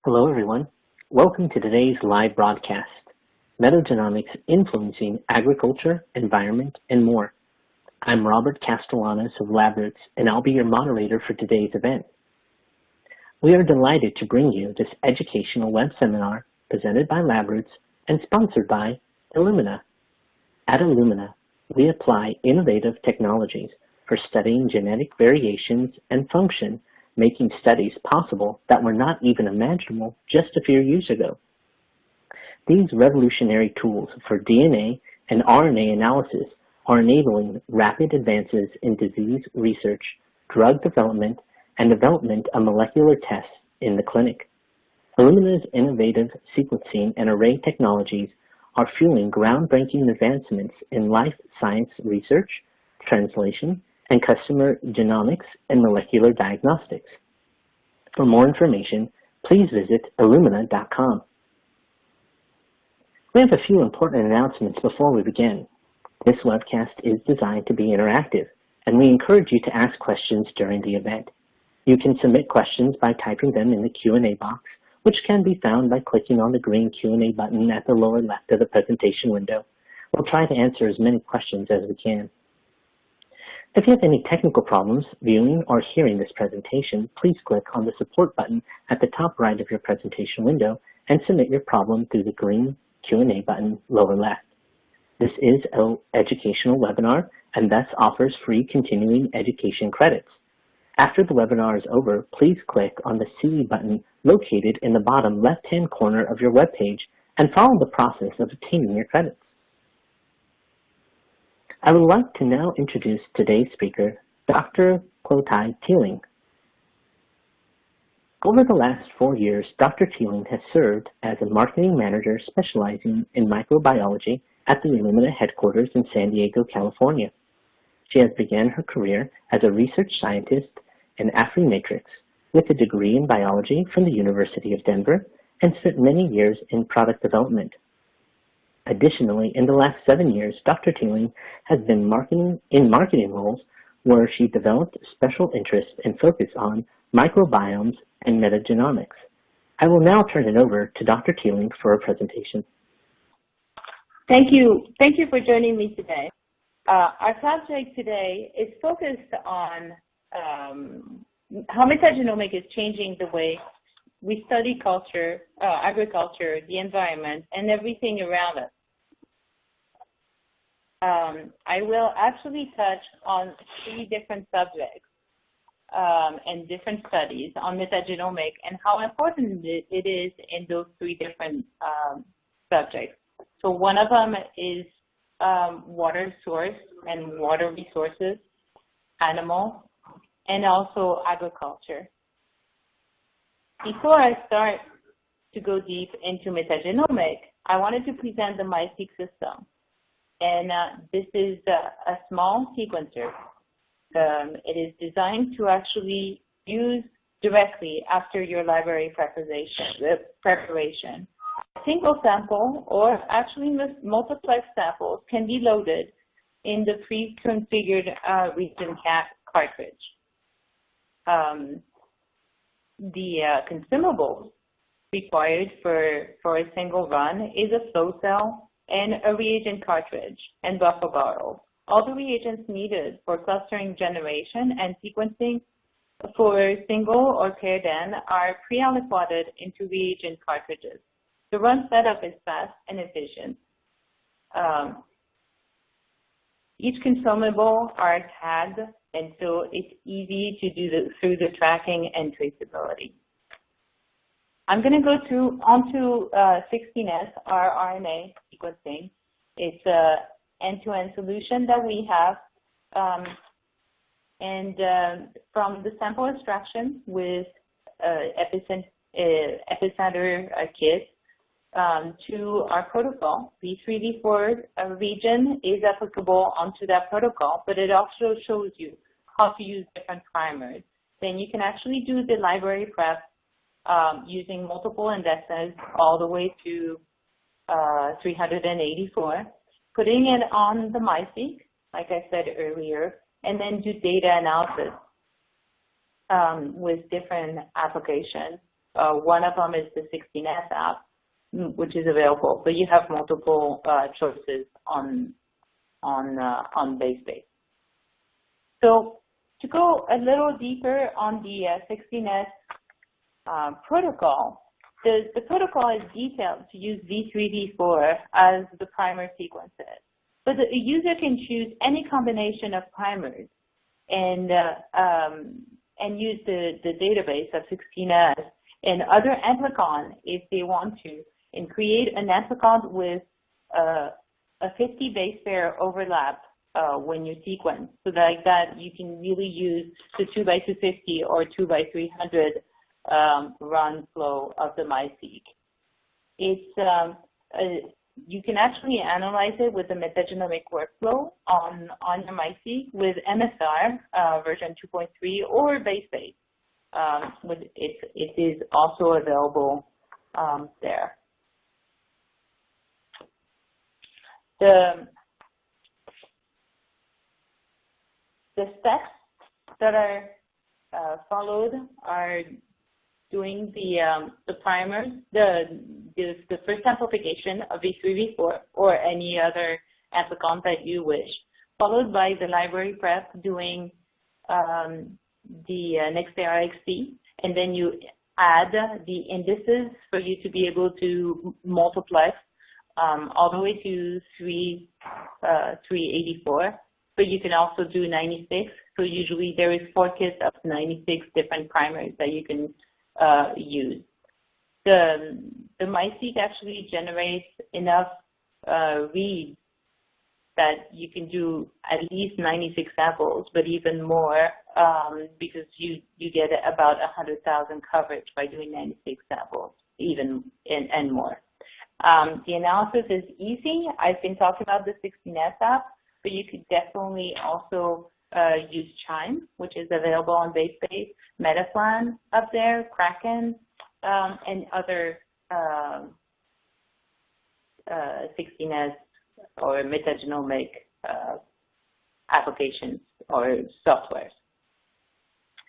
Hello everyone. Welcome to today's live broadcast, Metagenomics Influencing Agriculture, Environment, and More. I'm Robert Castellanos of LabRoots, and I'll be your moderator for today's event. We are delighted to bring you this educational web seminar presented by LabRoots and sponsored by Illumina. At Illumina, we apply innovative technologies for studying genetic variations and function, making studies possible that were not even imaginable just a few years ago. These revolutionary tools for DNA and RNA analysis are enabling rapid advances in disease research, drug development, and development of molecular tests in the clinic. Illumina's innovative sequencing and array technologies are fueling groundbreaking advancements in life science research, translation, and customer genomics and molecular diagnostics. For more information, please visit illumina.com. We have a few important announcements before we begin. This webcast is designed to be interactive, and we encourage you to ask questions during the event. You can submit questions by typing them in the Q&A box, which can be found by clicking on the green Q&A button at the lower left of the presentation window. We'll try to answer as many questions as we can. If you have any technical problems viewing or hearing this presentation, please click on the support button at the top right of your presentation window and submit your problem through the green Q&A button lower left. This is an educational webinar and thus offers free continuing education credits. After the webinar is over, please click on the CE button located in the bottom left-hand corner of your web page and follow the process of obtaining your credits. I would like to now introduce today's speaker, Dr. Clotilde Teiling. Over the last 4 years, Dr. Teiling has served as a marketing manager specializing in microbiology at the Illumina headquarters in San Diego, California. She has begun her career as a research scientist in Afrimatrix with a degree in biology from the University of Denver and spent many years in product development. Additionally, in the last 7 years, Dr. Teiling has been in marketing roles where she developed special interest and focus on microbiomes and metagenomics. I will now turn it over to Dr. Teiling for a presentation. Thank you. Thank you for joining me today. Our subject today is focused on how metagenomics is changing the way we study culture, agriculture, the environment, and everything around us. I will actually touch on 3 different subjects and different studies on metagenomics and how important it is in those 3 different subjects. So one of them is water source and water resources, animal, and also agriculture. Before I start to go deep into metagenomics, I wanted to present the MySeq system. And this is a small sequencer. It is designed to actually use directly after your library preparation. A single sample, or actually multiplex samples, can be loaded in the pre-configured region cartridge. The consumables required for a single run is a flow cell and a reagent cartridge and buffer bottles. All the reagents needed for clustering generation and sequencing for single or paired N are pre-aliquoted into reagent cartridges. The run setup is fast and efficient. Each consumable are tagged, and so it's easy to do through the tracking and traceability. I'm going to go onto 16S, our RNA sequencing. It's an end-to-end solution that we have. From the sample extraction with epicenter kit to our protocol, V3, V4 region is applicable onto that protocol, but it also shows you how to use different primers. Then you can actually do the library prep using multiple indexes all the way to 384, putting it on the MySeq, like I said earlier, and then do data analysis with different applications One of them is the 16S app, which is available, but you have multiple choices on base space. So to go a little deeper on the 16S protocol, the protocol is detailed to use V3, V4 as the primer sequences. But the user can choose any combination of primers and use the database of 16S and other amplicon if they want to, and create an amplicon with a 50 base pair overlap when you sequence. So like that, you can really use the 2x250 or 2x300 run flow of the MiSeq. It's you can actually analyze it with the metagenomic workflow on your MiSeq with MSR version 2.3 or base. It is also available there. The steps that are followed are doing the primers, the first amplification of V3, V4, or any other amplicon that you wish, followed by the library prep doing the Nextera XP, and then you add the indices for you to be able to multiplex all the way to 384. But you can also do 96. So usually there is 4 kits of 96 different primers that you can use. The MiSeq actually generates enough reads that you can do at least 96 samples, but even more because you get about 100,000 coverage by doing 96 samples, even and more. The analysis is easy. I've been talking about the 16S app, but you could definitely also use Chime, which is available on BaseSpace, Metaplan up there, Kraken, and other 16S or metagenomic applitions or softwares.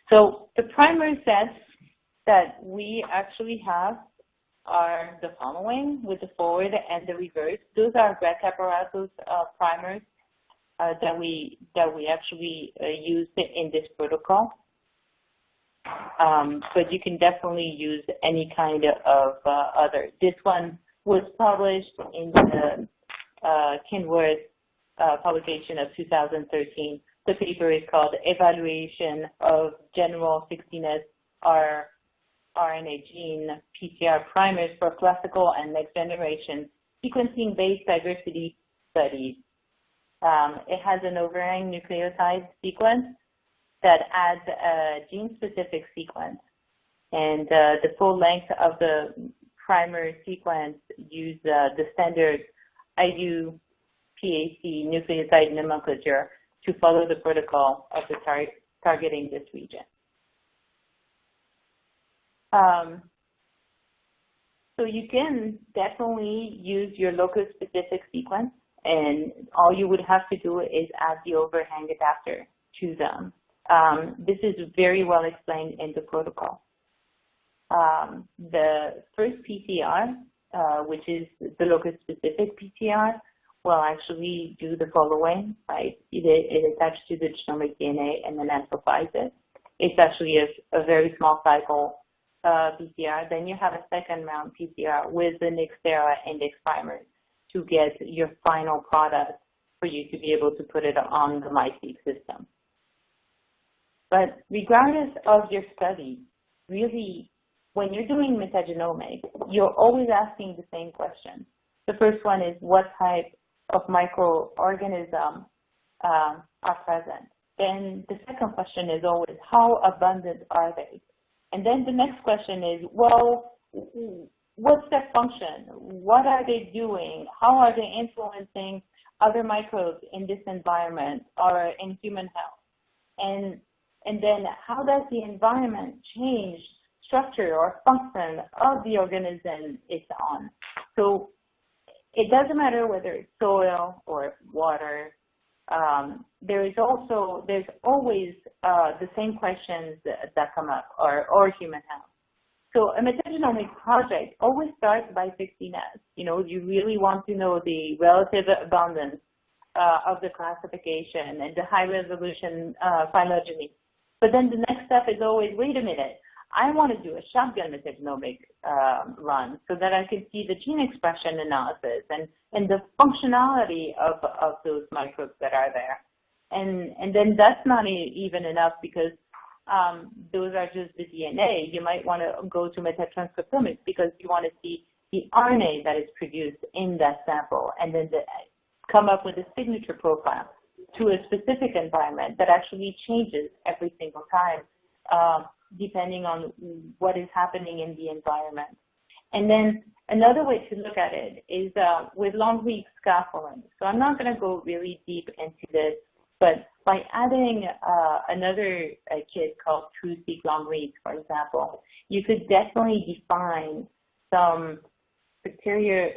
So the primary sets that we actually have are the following, with the forward and the reverse. Those are Greg Apparatus primers that we actually use in this protocol. But you can definitely use any kind of other. This one was published in the Kenworth publication of 2013. The paper is called Evaluation of General 16S RNA Gene PCR Primers for Classical and Next Generation Sequencing-Based Diversity Studies. It has an overhang nucleotide sequence that adds a gene-specific sequence. And the full length of the primer sequence use the standard IU-PAC nucleotide nomenclature to follow the protocol of the targeting this region. So you can definitely use your locus-specific sequence, and all you would have to do is add the overhang adapter to them. This is very well explained in the protocol. The first PCR, which is the locus-specific PCR, will actually do the following, right? It attaches to the genomic DNA and then amplifies it. It's actually a very small cycle PCR. Then you have a second round PCR with the Nextera index primer to get your final product for you to be able to put it on the MiSeq system. But regardless of your study, really, when you're doing metagenomics, you're always asking the same question. The first one is, what type of microorganisms are present? Then the second question is always, how abundant are they? And then the next question is, well, what's their function? What are they doing? How are they influencing other microbes in this environment or in human health? And then how does the environment change structure or function of the organism it's on? So it doesn't matter whether it's soil or water. There's always the same questions that come up, or human health. So a metagenomic project always starts by 16S. You really want to know the relative abundance of the classification and the high resolution phylogeny. But then the next step is always, wait a minute, I want to do a shotgun metagenomic run so that I can see the gene expression analysis and the functionality of those microbes that are there. And then that's not even enough because those are just the DNA. You might want to go to metatranscriptomics because you want to see the RNA that is produced in that sample and then come up with a signature profile to a specific environment that actually changes every single time depending on what is happening in the environment. And then another way to look at it is with long-read scaffolding. So I'm not going to go really deep into this, but by adding another kit called TruSeq long reads, for example, you could definitely define some peculiar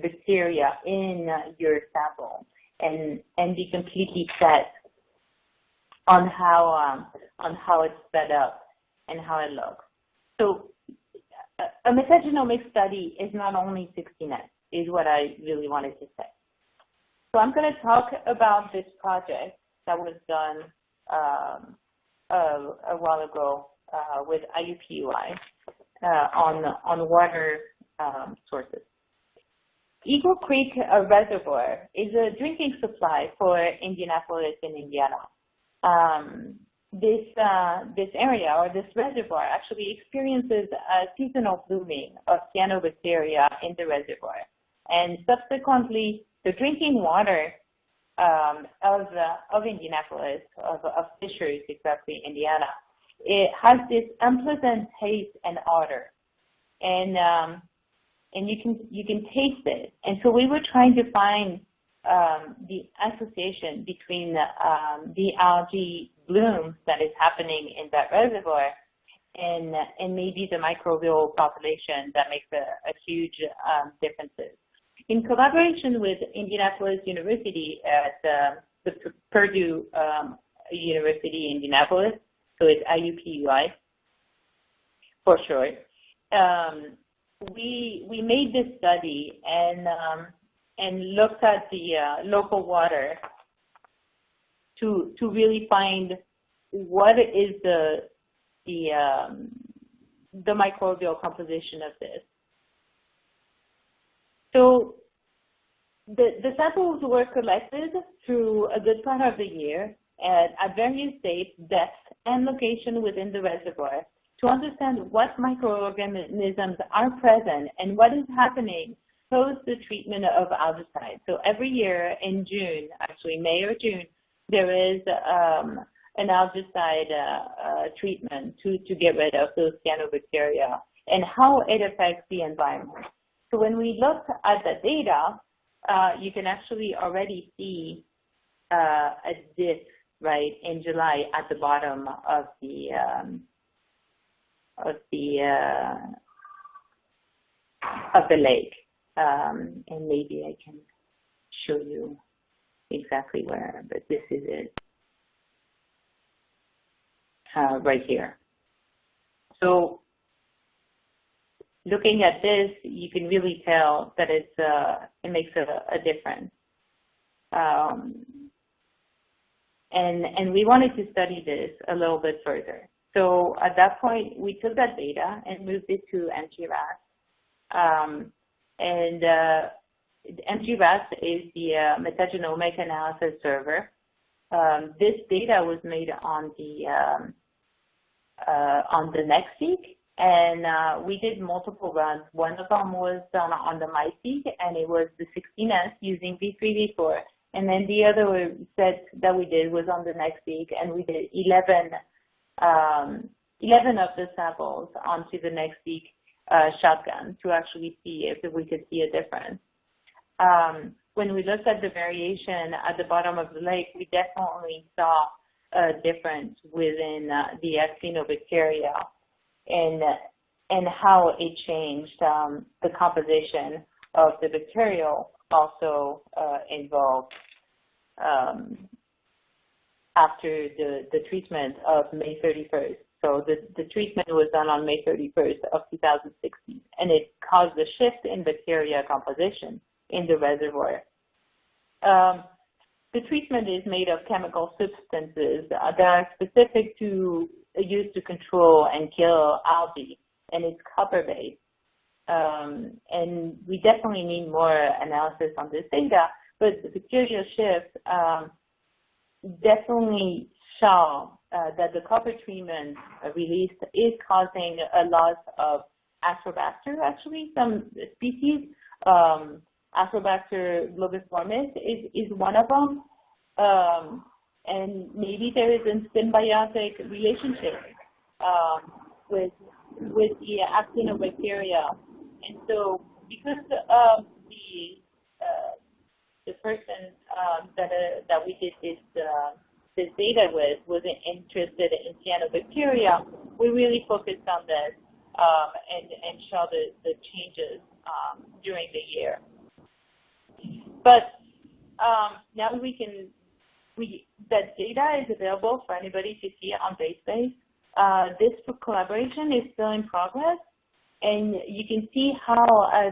bacteria in your sample and be completely set on how it's set up and how it looks. So a metagenomic study is not only 16S, is what I really wanted to say. So I'm going to talk about this project that was done a while ago with IUPUI on water sources. Eagle Creek Reservoir is a drinking supply for Indianapolis in Indiana. This area or this reservoir actually experiences a seasonal blooming of cyanobacteria in the reservoir. And subsequently, the drinking water of Indianapolis, of Fishers, exactly, Indiana, it has this unpleasant taste and odor. And you can taste it. And so we were trying to find the association between the algae blooms that is happening in that reservoir and maybe the microbial population that makes a huge differences. In collaboration with Indianapolis University at the Purdue University Indianapolis, so it's IUPUI for short, we made this study and looked at the local water to really find what is the microbial composition of this. So the samples were collected through a good part of the year at various dates, depths, and location within the reservoir to understand what microorganisms are present and what is happening post the treatment of algicide. So every year in June, actually May or June, there is an algicide treatment to get rid of those cyanobacteria and how it affects the environment. So when we looked at the data, you can actually already see a dip, right, in July at the bottom of the lake. And maybe I can show you exactly where, but this is it right here. So looking at this, you can really tell that it makes a difference. And we wanted to study this a little bit further. So at that point, we took that data and moved it to MGRAS. MGRAS is the metagenomic analysis server. This data was made on the NextSeq, and we did multiple runs. One of them was done on the MySeq, and it was the 16S using V3, V4. And then the other set that we did was on the NextSeq, and we did 11 of the samples onto the NextSeq shotgun to actually see if we could see a difference. When we looked at the variation at the bottom of the lake, we definitely saw a difference within the actinobacteria and how it changed the composition of the bacterial also involved after the treatment of May 31st. So the treatment was done on May 31st of 2016, and it caused a shift in bacteria composition in the reservoir. The treatment is made of chemical substances that are specific to used to control and kill algae, and it's copper-based. And we definitely need more analysis on this data, but the bacterial shift definitely show that the copper treatment released is causing a loss of Astrobacter, actually, some species. Astrobacter globus is one of them. And maybe there is a symbiotic relationship with the actinobacteria. And so because the person that we did this data with wasn't interested in cyanobacteria, we really focused on this and show the changes during the year. But now that data is available for anybody to see on BaseSpace. This collaboration is still in progress, and you can see how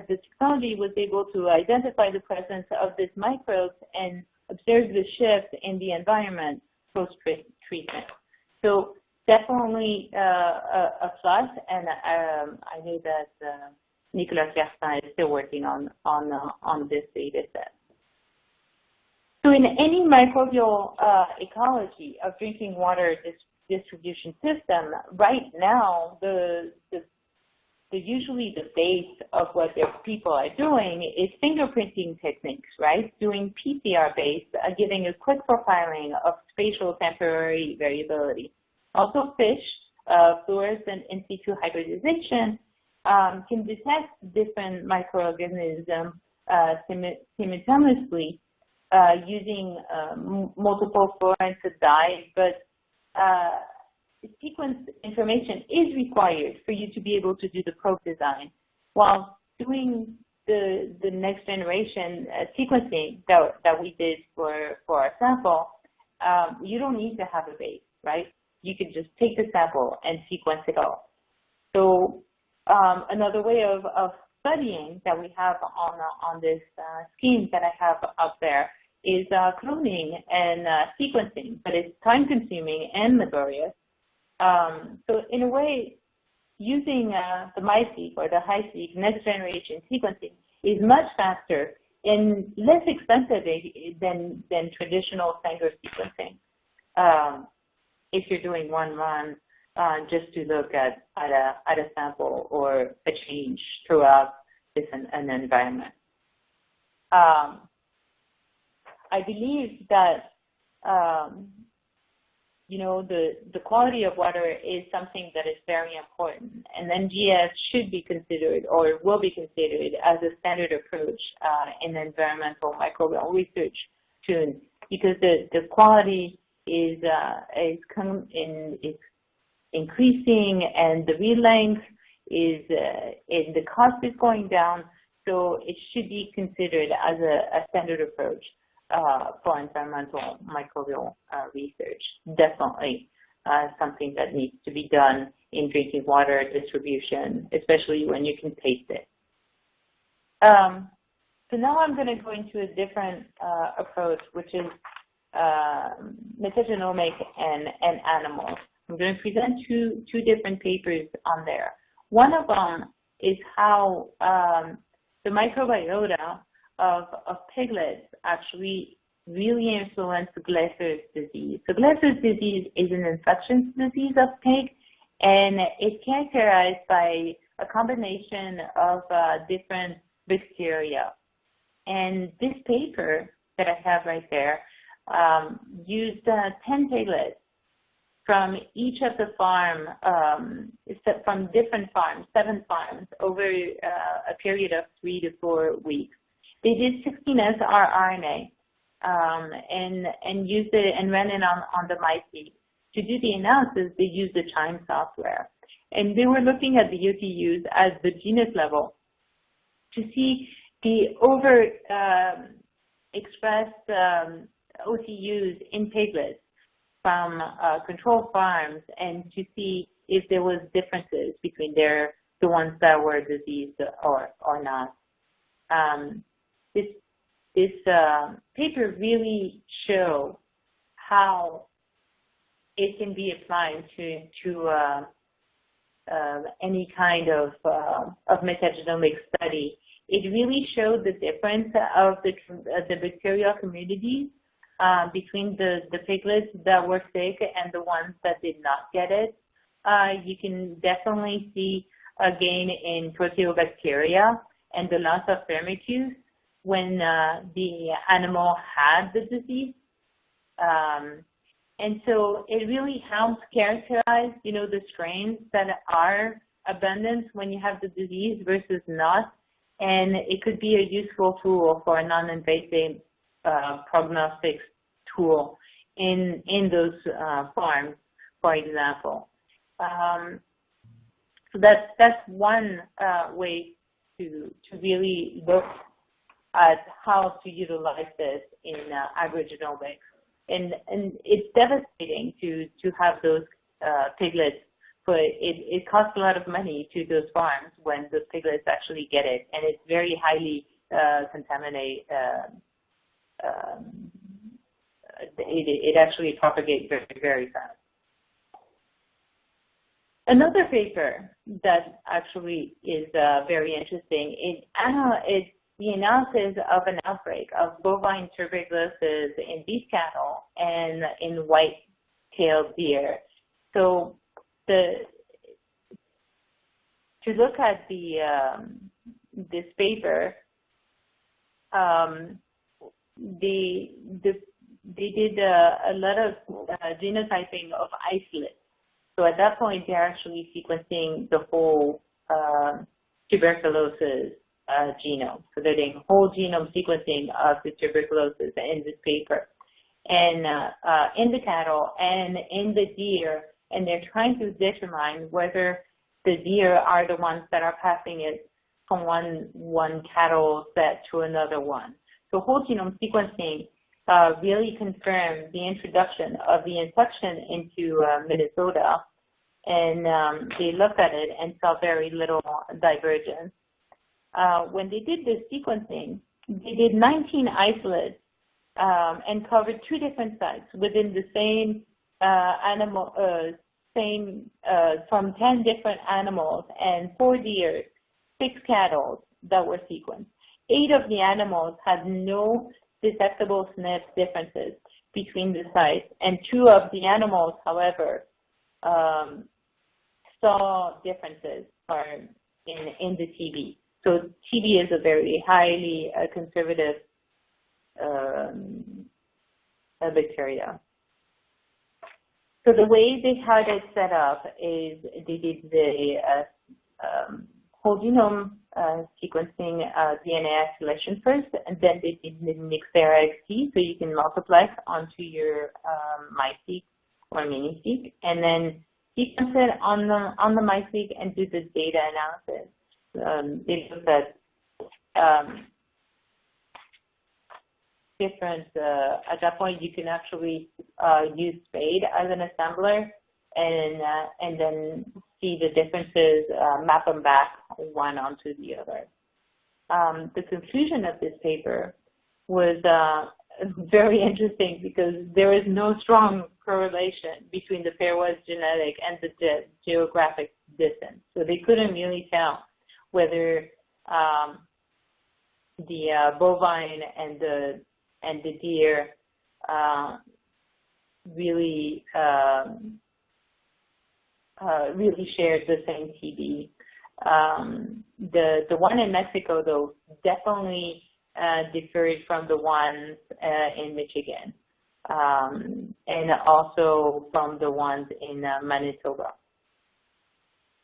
the technology was able to identify the presence of this microbes and observe the shift in the environment post-treatment. So definitely a plus, and I know that Nicolas Gertin is still working on this data set. So in any microbial ecology of drinking water distribution system, right now, usually the base of what their people are doing is fingerprinting techniques, right? Doing PCR-based, giving a quick profiling of spatial temporary variability. Also fish, fluorescent in situ hybridization, can detect different microorganisms simultaneously using multiple fluorescent dyes, but sequence information is required for you to be able to do the probe design. While doing the next generation sequencing that we did for our sample, you don't need to have a base, right? You can just take the sample and sequence it all. So another way of studying that we have on this scheme that I have up there is cloning and sequencing, but it's time-consuming and laborious. So in a way, using the MiSeq or the HiSeq next generation sequencing is much faster and less expensive than traditional Sanger sequencing. If you're doing one run just to look at a sample or a change throughout an environment. I believe that the quality of water is something that is very important, and NGS should be considered or will be considered as a standard approach in environmental microbial research soon, because the quality is increasing and the read length is the cost is going down, so it should be considered as a standard approach for environmental microbial research. Definitely something that needs to be done in drinking water distribution, especially when you can taste it. So now I'm going to go into a different approach, which is metagenomic and animals. I'm going to present two different papers on there. One of them is how the microbiota of piglets actually really influence Glasser's disease. So Glasser's disease is an infectious disease of pig, and it's characterized by a combination of different bacteria. And this paper that I have right there used 10 piglets from each of the farm, from different farms, 7 farms, over a period of 3 to 4 weeks. They did 16 srRNA and used it and ran it on the MiSeq. To do the analysis, they used the Chime software. And they were looking at the UTUs at the genus level to see the expressed OTUs in piglets from control farms, and to see if there was differences between the ones that were diseased or not. This paper really show how it can be applied to any kind of metagenomic study. It really showed the difference of the bacterial communities between the piglets that were sick and the ones that did not get it. You can definitely see a gain in proteobacteria and the loss of firmicutes when the animal had the disease. And so it really helps characterize, the strains that are abundant when you have the disease versus not. And it could be a useful tool for a non-invasive prognostics tool in those farms, for example. So that's one way to really look at how to utilize this in agrogenomics. And it's devastating to have those piglets, but it costs a lot of money to those farms when those piglets actually get it, and it's very highly contaminated. It actually propagates very, very fast. Another paper that actually is very interesting is the analysis of an outbreak of bovine tuberculosis in beef cattle and in white-tailed deer. So to look at this paper, they did a lot of genotyping of isolates. So at that point, they're actually sequencing the whole tuberculosis genome. So they're doing whole genome sequencing of the tuberculosis in this paper. And in the cattle and in the deer, and they're trying to determine whether the deer are the ones that are passing it from one cattle set to another one. So whole genome sequencing really confirmed the introduction of the infection into Minnesota, and they looked at it and saw very little divergence. When they did this sequencing, they did 19 isolates and covered 2 different sites within the same animal, from 10 different animals and 4 deer, 6 cattle that were sequenced. 8 of the animals had no detectable SNP differences between the sites, and 2 of the animals, however, saw differences in the TB. So TB is a very highly conservative bacteria. So the way they had it set up is they did the whole genome sequencing DNA isolation first, and then they did the Nixera XT, so you can multiplex onto your MiSeq or mini-seq, and then sequence it on the MiSeq and do the data analysis. They looked at different, at that point you can actually use SPADE as an assembler and then see the differences, map them back one onto the other. The conclusion of this paper was very interesting because there is no strong correlation between the pairwise genetic and the geographic distance. So they couldn't really tell whether the bovine and the deer really shared the same TB. The one in Mexico, though, definitely differed from the ones in Michigan, and also from the ones in Manitoba.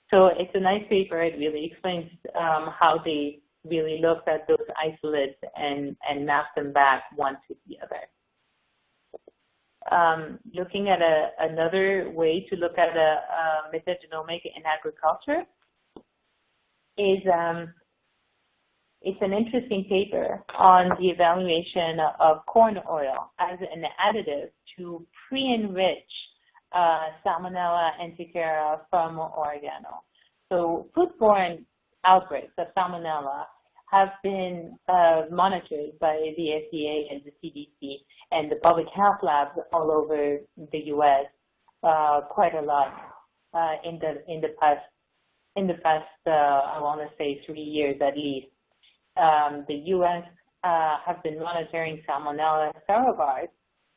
So it's a nice paper. It really explains how they really looked at those isolates and mapped them back one to the other. Looking at another way to look at a metagenomic in agriculture is it's an interesting paper on the evaluation of corn oil as an additive to pre-enrich Salmonella enterica from oregano. So foodborne outbreaks of Salmonella have been monitored by the FDA and the CDC and the public health labs all over the U.S. Quite a lot in the past I want to say 3 years at least. The U.S. have been monitoring Salmonella cerevars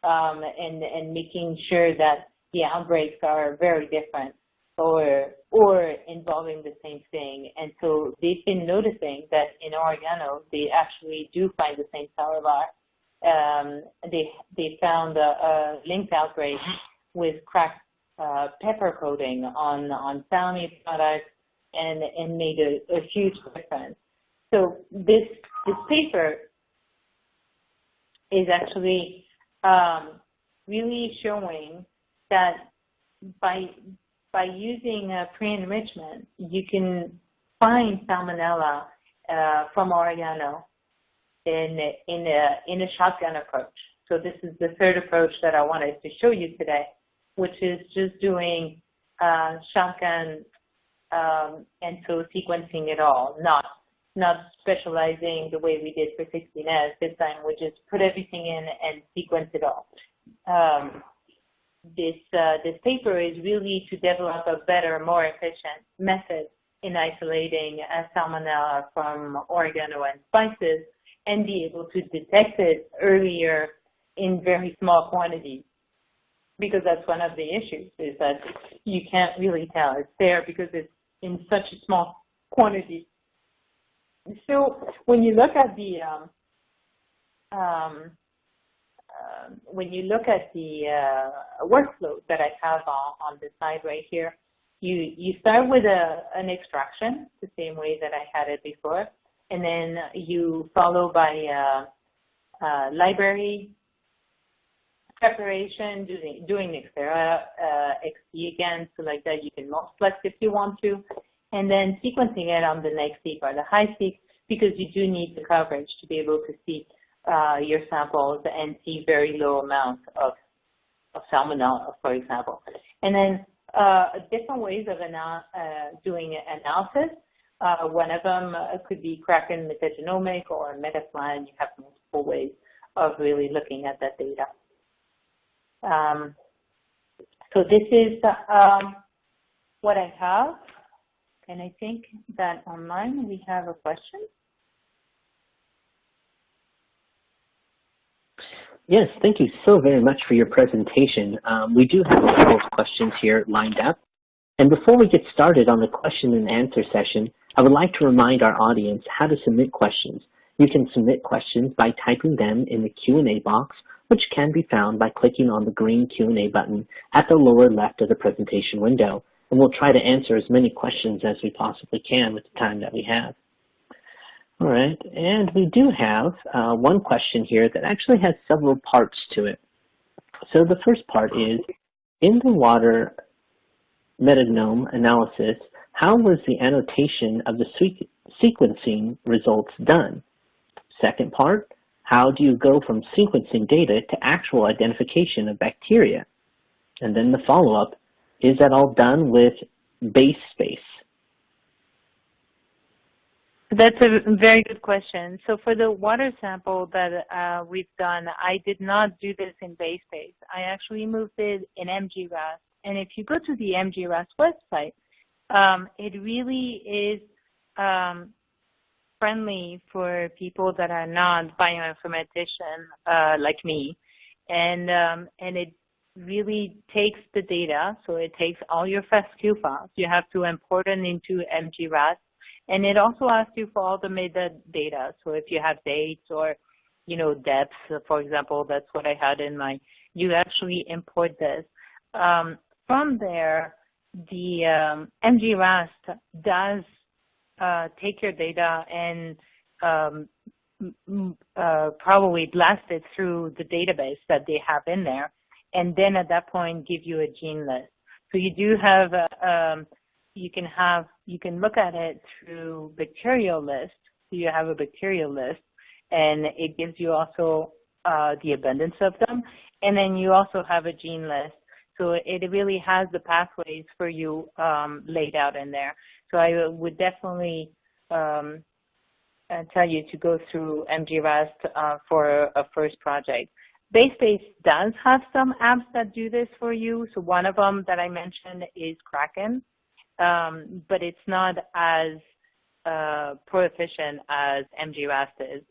and making sure that the outbreaks are very different or involving the same thing. And so they've been noticing that in oregano, they actually do find the same salivary. They found a linked outbreak with cracked pepper coating on salami products and made a huge difference. So this paper is actually really showing that by using pre-enrichment, you can find Salmonella from oregano in a shotgun approach. So this is the third approach that I wanted to show you today, which is just doing shotgun and so sequencing it all, not specializing the way we did for 16S. This time we just put everything in and sequence it all. This paper is really to develop a better, more efficient method in isolating Salmonella from oregano and spices and be able to detect it earlier in very small quantities. Because that's one of the issues, is that you can't really tell it's there because it's in such a small quantity. So when you look at the workflow that I have on the side right here, you start with an extraction, the same way that I had it before, and then you follow by library preparation, doing Xera, XP again, so like that you can multiplex if you want to, and then sequencing it on the next-seq or the high-seq, because you do need the coverage to be able to see your samples and see very low amounts of Salmonella, for example. And then different ways of doing analysis. One of them could be Teiling-Metagenomics or Metaplan. You have multiple ways of really looking at that data. So this is what I have, and I think that online we have a question. Yes, thank you so very much for your presentation. We do have a couple of questions here lined up. And before we get started on the question and answer session, I would like to remind our audience how to submit questions. You can submit questions by typing them in the Q&A box, which can be found by clicking on the green Q&A button at the lower left of the presentation window. And we'll try to answer as many questions as we possibly can with the time that we have. All right, and we do have one question here that actually has several parts to it. So the first part is, in the water metagenome analysis, how was the annotation of the sequencing results done? Second part, how do you go from sequencing data to actual identification of bacteria? And then the follow-up, is that all done with base space? That's a very good question. So for the water sample that we've done, I did not do this in base space. I actually moved it in MGRAS. And if you go to the MGRAS website, it really is friendly for people that are not bioinformatician like me. And it really takes the data. So it takes all your FASTQ files. You have to import them into MGRAS. And it also asks you for all the metadata. So if you have dates or, depths, for example, that's what I had in my, you actually import this. From there, the MGRAS does take your data and probably blast it through the database that they have in there, and then at that point give you a gene list. So you do have you can look at it through bacterial list. So you have a bacterial list, and it gives you also the abundance of them. And then you also have a gene list. So it really has the pathways for you laid out in there. So I would definitely tell you to go through MGRAST for a first project. BaseSpace does have some apps that do this for you. So one of them that I mentioned is Kraken, but it's not as proficient as MGRAST is.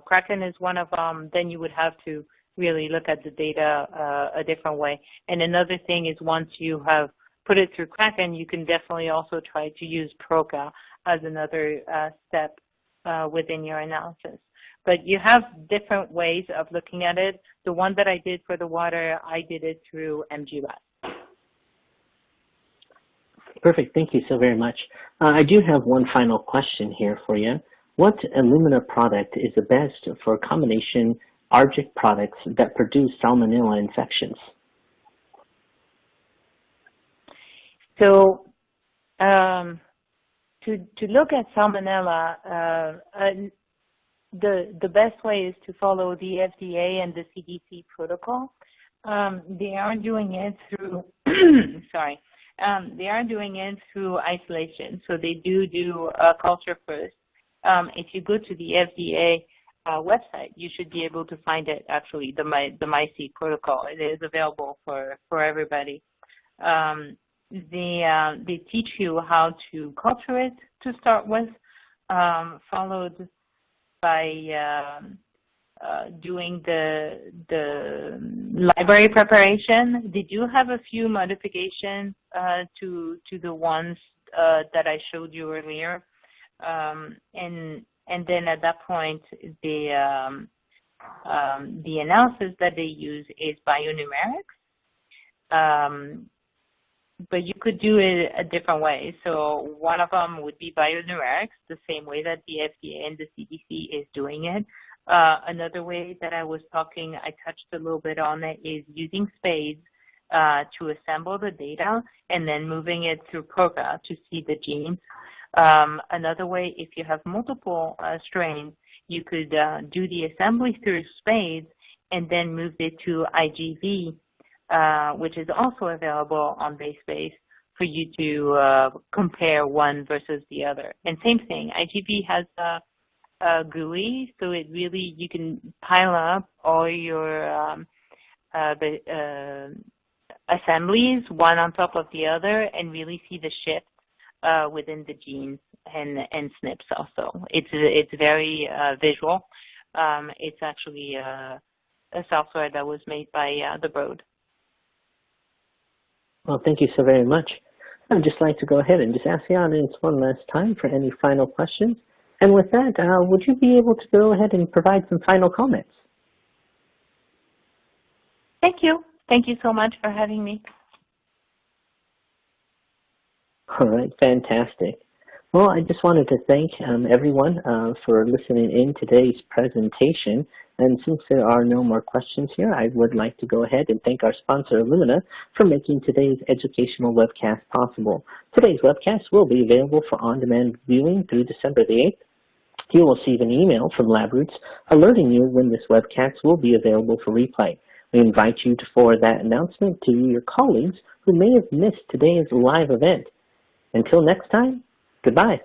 Kraken is one of them. Then you would have to really look at the data a different way. And another thing is once you have put it through Kraken, you can definitely also try to use Proca as another step within your analysis. But you have different ways of looking at it. The one that I did for the water, I did it through MGRAST. Perfect. Thank you so very much. I do have one final question here for you. What Illumina product is the best for combination Argic products that produce salmonella infections? So to look at salmonella, the best way is to follow the FDA and the CDC protocol. They are doing it through, sorry, they are doing it through isolation. So they do a culture first. If you go to the FDA website, you should be able to find it, actually, the MyC protocol. It is available for everybody. They teach you how to culture it to start with, followed by doing the library preparation. They do have a few modifications to the ones that I showed you earlier. And then at that point, the analysis that they use is bionumerics. But you could do it a different way. So one of them would be bionumerics, the same way that the FDA and the CDC is doing it. Another way that I touched a little bit on it, is using spades to assemble the data and then moving it through Proca to see the genes. Another way, if you have multiple strains, you could do the assembly through spades and then move it to IGV, which is also available on BaseSpace for you to compare one versus the other. And same thing, IGV has a GUI, so it really, you can pile up all your assemblies one on top of the other and really see the shift within the genes and SNPs also. It's very visual. It's actually a software that was made by the Broad. Well, thank you so very much. I'd just like to go ahead and just ask the audience one last time for any final questions. And with that, would you be able to go ahead and provide some final comments? Thank you. Thank you so much for having me. All right, fantastic. Well, I just wanted to thank everyone for listening in today's presentation. And since there are no more questions here, I would like to go ahead and thank our sponsor, Illumina, for making today's educational webcast possible. Today's webcast will be available for on-demand viewing through December the 8th. You will receive an email from LabRoots alerting you when this webcast will be available for replay. We invite you to forward that announcement to your colleagues who may have missed today's live event. Until next time, goodbye.